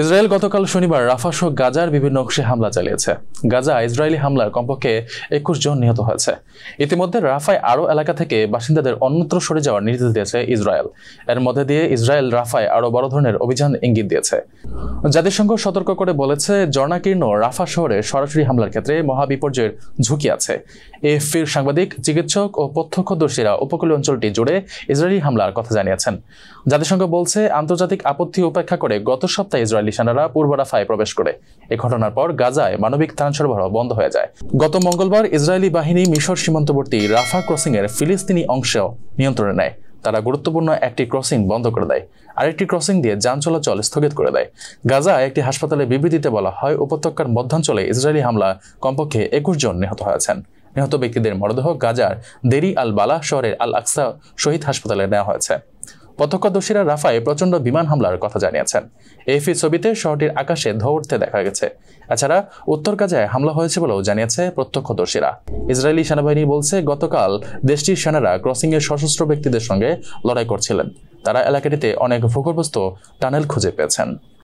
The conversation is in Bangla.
ইসরায়েল গতকাল শনিবার রাফা সহ গাজার বিভিন্ন অংশে হামলা চালিয়েছে। গাজা ইসরায়েলি হামলার কমপক্ষে 21 জন নিহত হয়েছে। ইতিমধ্যে রাফায় আরও এলাকা থেকে বাসিন্দাদের অন্যত্র সরে যাওয়ার নির্দেশ দিয়েছে ইসরায়েল। এর মধ্যে দিয়ে ইসরায়েল রাফায় আরও বড় ধরনের অভিযান ইঙ্গিত দিয়েছে। জাতিসংঘ সতর্ক করে বলেছে, জর্ণাকীর্ণ রাফা শহরে সরাসরি হামলার ক্ষেত্রে মহাবিপর্যয়ের ঝুঁকি আছে। এএফপির সাংবাদিক, চিকিৎসক ও প্রত্যক্ষদর্শীরা উপকূলীয় অঞ্চলটি জুড়ে ইসরায়েলি হামলার কথা জানিয়েছেন। জাতিসংঘ বলছে, আন্তর্জাতিক আপত্তি উপেক্ষা করে গত সপ্তাহে ইসরায়েলি সেনারা পূর্ব রাফায় প্রবেশ করে। এ ঘটনার পর গাজায় মানবিক ত্রাণ সরবরাহ বন্ধ হয়ে যায়। গত মঙ্গলবার ইসরায়েলি বাহিনী মিশর সীমান্তবর্তী রাফা ক্রসিংয়ের ফিলিস্তিনি অংশ নিয়ন্ত্রণে নেয়। তারা গুরুত্বপূর্ণ একটি ক্রসিং বন্ধ করে দেয়, আরেকটি ক্রসিং দিয়ে যান চলাচল স্থগিত করে দেয়। গাজায় একটি হাসপাতালে বিবৃতিতে বলা হয়, উপত্যকার মধ্যাঞ্চলে ইসরায়েলি হামলা কমপক্ষে 21 জন নিহত হয়েছেন। নিহত ব্যক্তিদের মরদেহ গাজার দেরি আল বালাহ শহরের আল আকসা শহীদ হাসপাতালে নেওয়া হয়েছে। প্রত্যক্ষদর্শীরা রাফায় প্রচণ্ড বিমান হামলার কথা জানিয়েছেন। এএফপি ছবিতে শহরটির আকাশে ধোঁয়া উঠতে দেখা গেছে। এছাড়া উত্তর গাজায় হামলা হয়েছে বলেও জানিয়েছে প্রত্যক্ষদর্শীরা। ইসরায়েলি সেনাবাহিনী বলছে, গতকাল দেশটির সেনারা ক্রসিংয়ের সশস্ত্র ব্যক্তিদের সঙ্গে লড়াই করছিলেন। তারা এলাকাটিতে অনেক ভূগর্ভস্থ টানেল খুঁজে পেয়েছেন।